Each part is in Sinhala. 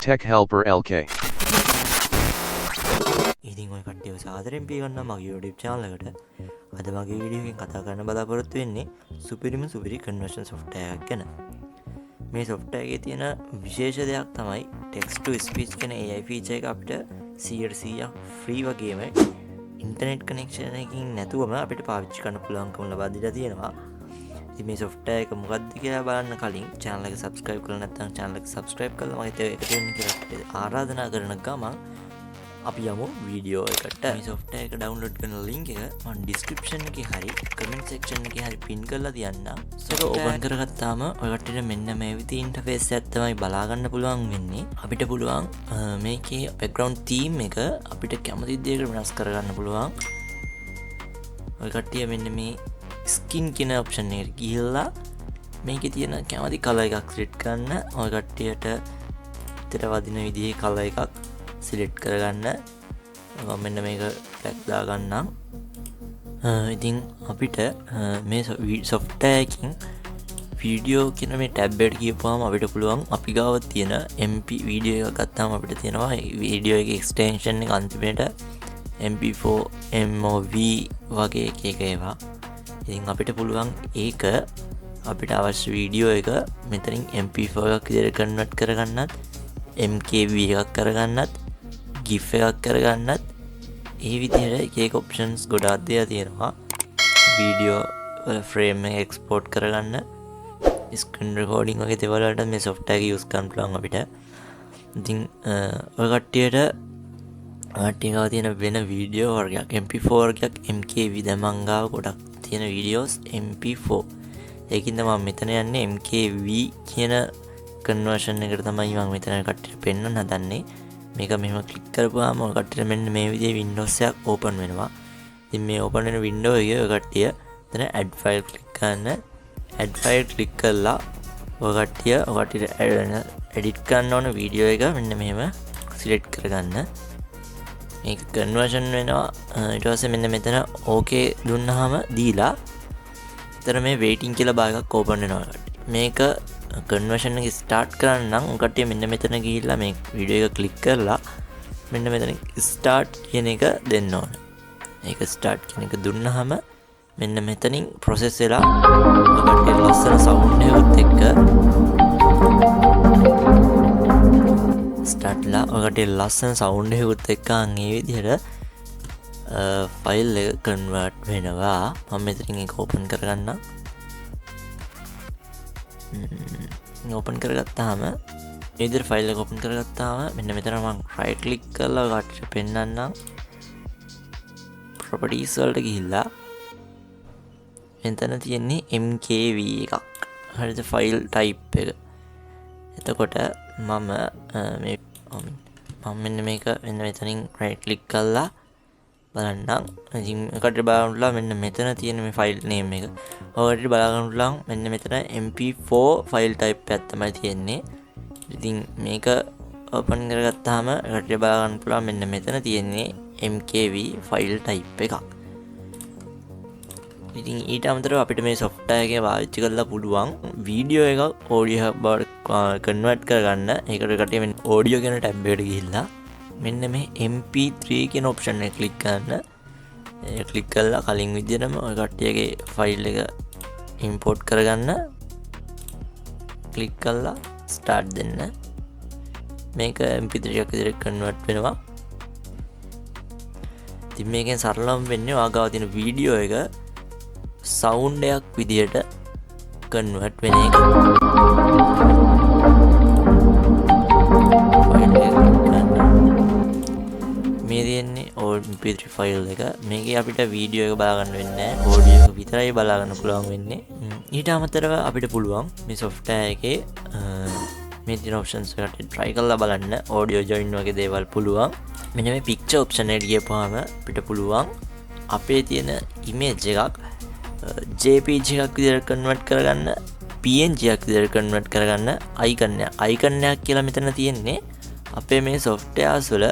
Tech Helper LK. ඉතින් ඔය කට්ටියව සාදරයෙන් පිළිගන්නවා මගේ YouTube channel එකට. අද මගේ වීඩියෝ එකෙන් කතා කරන්න බලාපොරොත්තු වෙන්නේ සුපිරි conversion software එකක් ගැන. මේ software එකේ තියෙන විශේෂ දෙයක් තමයි text to speech කියන AI feature එක අපිට 100% free වගේම internet connection එකකින් නැතුවම අපිට පාවිච්චි කරන්න පුළුවන්කම ලබා දීලා තියෙනවා. ඉතින් මේ software එක මොකක්ද කියලා බලන්න කලින් channel එක subscribe කරලා නැත්නම් channel එක subscribe කරලා මගේ එකට වෙන්න කියලා ආරාධනා කරන ගමන් අපි යමු වීඩියෝ එකට. මේ software එක download කරන link එක මම description එකේ හරි comment section එකේ හරි pin කරලා තියන්නම්. ඒක open කරගත්තාම ඔය කට්ටියට මෙන්න මේ විදිහේ interface එකක් තමයි බලා ගන්න පුළුවන් වෙන්නේ. අපිට පුළුවන් මේකේ background theme එක අපිට කැමති විදිහකට වෙනස් කරගන්න පුළුවන්. ඔය කට්ටිය මෙන්න මේ skin කියන option එකට ගිහිල්ලා මේකේ තියෙන කැමති color එකක් select කරන්න. ඔය කට්ටියට හිතට වදින විදිහේ color එකක් select කරගන්න. මම මෙන්න මේක black දාගන්නම්. ඉතින් අපිට මේ software එකකින් video කියන මේ tab එකට ගියපුවාම අපිට පුළුවන් අපි ගාව තියෙන MP video එකක් ගත්තාම අපිට තියෙනවා video එකේ extension එක අන්තිමට MP4 MOV වගේ එක ඒවා. ඉතින් අපිට පුළුවන් ඒක අපිට අවශ්‍ය වීඩියෝ එක මෙතනින් MP4 එකක් විදිහට කන්වර්ට් කරගන්නත් MKV එකක් කරගන්නත් GIF එකක් කරගන්නත් ඒ විදිහට එක ඔප්ෂන්ස් ගොඩාක් දේවල් තියෙනවා. වීඩියෝ වල ෆ්‍රේම් එක එක්ස්පෝර්ට් කරගන්න, ස්ක්‍රීන් රෙකෝඩින් වගේ දේවල් වලට මේ software එක use කරන්න පුළුවන් අපිට. ඉතින් ඔය කට්ටියට ගාව තියෙන වෙන වීඩියෝ වර්ගයක් MP4 වර්ගයක් MKV දැන් මං ගාව ගොඩක් තියෙන වීඩියෝස් MP4. ඒකින්ද මම මෙතන යන්නේ MKV කියන කන්වර්ෂන් එකට තමයි මම මෙතන කට්ටියට පෙන්වන්න හදන්නේ. මේක මෙහෙම ක්ලික් කරපුවාම ඔය කට්ටියට මෙන්න මේ විදිහේ වින්ඩෝස් එකක් ඕපන් වෙනවා. ඉතින් මේ ඕපන් වෙන වින්ඩෝ එකේ ඔය කට්ටිය එතන add file ක්ලික් කරන්න. add file ක්ලික් කරලා ඔය කට්ටියට edit කරන්න ඕන වීඩියෝ එක මෙන්න මෙහෙම select කරගන්න. මේක කන්වර්ෂන් වෙනවා. ඊට පස්සේ මෙන්න මෙතන okay දුන්නාම දීලා ඊතර මේ waiting කියලා භාගයක් ඕපන් වෙනවා. මේක කන්වර්ෂන් එක ස්ටාර්ට් කරන්න නම් කට්ටිය මෙන්න මෙතන ගිහිල්ලා මේ වීඩියෝ එක ක්ලික් කරලා මෙන්න මෙතන ස්ටාර්ට් කියන එක දෙන්න ඕන. ඒක ස්ටාර්ට් කියන එක දුන්නාම මෙන්න මෙතනින් process වෙලා කට්ටිය ලස්සන sound එකත් එක්ක ස්ටාර්ට් ලා ඔකට ලස්සන sound එකත් එක්ක මේ විදිහට ෆයිල් එක කන්වර්ට් වෙනවා. මම මෙතනින් ඒක ඕපන් කරගන්නම්. ඕපන් කරගත්තාම මේ විදිහට ෆයිල් එක ඕපන් කරගත්තාම මෙන්න මෙතන මම right click කරලා ඔකට පෙන්නන්නම්. properties වලට ගිහිල්ලා මෙතන තියෙන්නේ MKV එකක්. හරිද? ෆයිල් type එක. එතකොට මම මෙන්න මේක මෙන්න මෙතනින් right click කරලා බලන්නම්. ඉතින් එකට බලන්න මෙන්න මෙතන තියෙන මේ ෆයිල් name එක. ඔකට බලන්න මෙන්න මෙතන MP4 ෆයිල් type එකක් තමයි තියෙන්නේ. ඉතින් මේක open කරගත්තාම එකට බලන්න පුළුවන් මෙන්න මෙතන තියෙන්නේ MKV ෆයිල් type එකක්. ඉතින් ඊට අමතරව අපිට මේ software එකේ පාවිච්චි කරලා පුළුවන් වීඩියෝ එකක් audio බවට convert කරගන්න. ඒකට කට්ටිය මෙන්න audio කියන tab එකට ගිහිල්ලා මෙන්න මේ MP3 කියන option එක click කරන්න. ඒක click කරලා කලින් විදිහටම ඔය කට්ටියගේ ෆයිල් එක import කරගන්න. click කරලා start දෙන්න. මේක MP3 එකක් විදිහට convert වෙනවා. ඉතින් මේකෙන් සරලවම වෙන්නේ ඔයාගාව තියෙන වීඩියෝ එක sound එකක් විදිහට convert වෙන එක. මේ තියෙන්නේ MP3 ෆයිල් එක. මේකේ අපිට වීඩියෝ එක බලා ගන්න වෙන්නේ නැහැ. ඔඩියෝ එක විතරයි බලා ගන්න පුළුවන් වෙන්නේ. ඊට අමතරව අපිට පුළුවන් මේ software එකේ මේ තියෙන options එකට try කරලා බලන්න. audio join වගේ දේවල් පුළුවන්. මෙන්න මේ picture option එකට ගියපුවාම අපිට පුළුවන් අපේ තියෙන image එකක් JPG එකක් විදිහට convert කරගන්න, PNG එකක් විදිහට convert කරගන්න icon එකක් කියලා මෙතන තියෙන්නේ. අපේ මේ softwares වල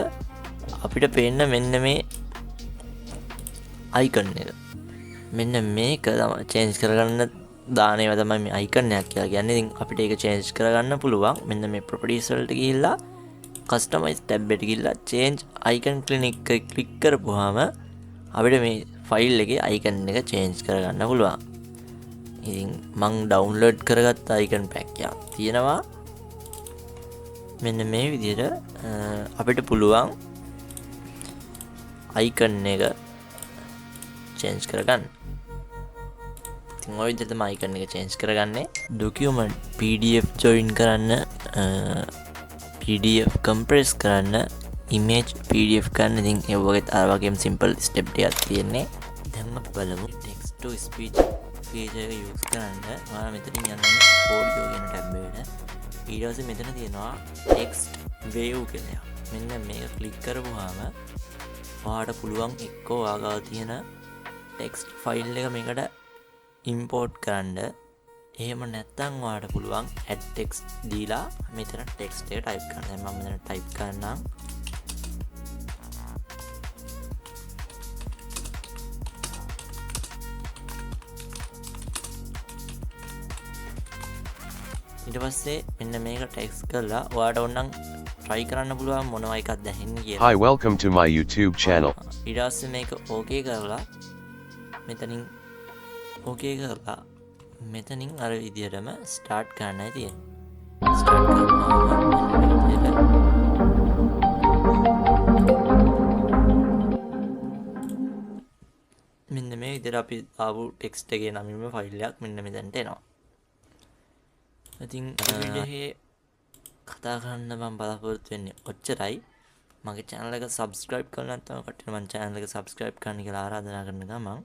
අපිට පේන්න මෙන්න මේ icon එක. මෙන්න මේක තමයි change කරගන්න දාන ඒවා තමයි මේ icon එකක් කියලා කියන්නේ. ඉතින් අපිට ඒක change කරගන්න පුළුවන්. මෙන්න මේ properties වලට ගිහිල්ලා කස්ටමයිස් ටැබ් එකට ගිහිල්ලා චේන්ජ් අයිකන් ක්ලික් කරපුවාම අපිට මේ ෆයිල් එකේ අයිකන් එක චේන්ජ් කරගන්න පුළුවන්. ඉතින් මං ඩවුන්ලෝඩ් කරගත්ත අයිකන් පැක් එකක් තියෙනවා. මෙන්න මේ විදිහට අපිට පුළුවන් අයිකන් එක චේන්ජ් කරගන්න. ඉතින් ඔය විදිහට තමයි අයිකන් එක චේන්ජ් කරගන්නේ. ඩොකියුමන්ට් PDF ජොයින් කරන්න, PDF කම්ප්‍රෙස් කරන්න, ඉමේජ් PDF ගන්න. ඉතින් ඒ වගේ අර වගේම සිම්පල් ස්ටෙප් ටිකක් තියෙන්නේ. දැන් අපි බලමු ටෙක්ස්ට් ටු ස්පීච් ෆීචර් එක යූස් කරන්න. ඔයාලා මෙතනින් යන්න ඕඩියෝ කියන ටැබ් එකට. ඊට පස්සේ මෙතන තියෙනවා ටෙක්ස්ට් වේව් කියලා. මෙන්න මේක ක්ලික් කරපුවාම ඔයාලට පුළුවන් එක්කෝ ඔයාගාව තියෙන ටෙක්ස්ට් ෆයිල් එක මේකට ඉම්පෝර්ට් කරන්න. එහෙම නැත්නම් ඔයාලට පුළුවන් ඇඩ් ටෙක්ස්ට් දීලා මෙතන ටෙක්ස්ට් එක ටයිප් කරන්න. දැන් මම මෙතන ටයිප් කරන්නම්. ඊට පස්සේ මෙන්න මේක ටෙක්ස්ට් කරලා ඔයාලට ඕනනම් try කරන්න පුළුවන් මොනවා එකක්ද ඇහෙන්නේ කියලා. Hi, welcome to my YouTube channel. ඊට පස්සේ මේක okay කරලා මෙතනින් okay කරලා මෙතනින් අර විදියටම start කරන්නයි තියෙන්නේ. start කරනවා මෙන්න මේ විදියට. මෙන්න මේ විදියට අපි ආපු ටෙක්ස්ට් එකේ නමින්ම ෆයිල් එකක් මෙන්න මෙතනට එනවා. ඉතින් වීඩියෝයේ කතා කරන්න මම බලාපොරොත්තු වෙන්නේ ඔච්චරයි. මගේ channel එක subscribe කරලා නැත්නම් කට්ටිය මගේ channel එක subscribe කරන්න කියලා ආරාධනා කරන ගමන්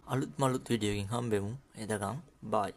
අලුත් වීඩියෝ එකකින් හම්බෙමු. එතකම් bye.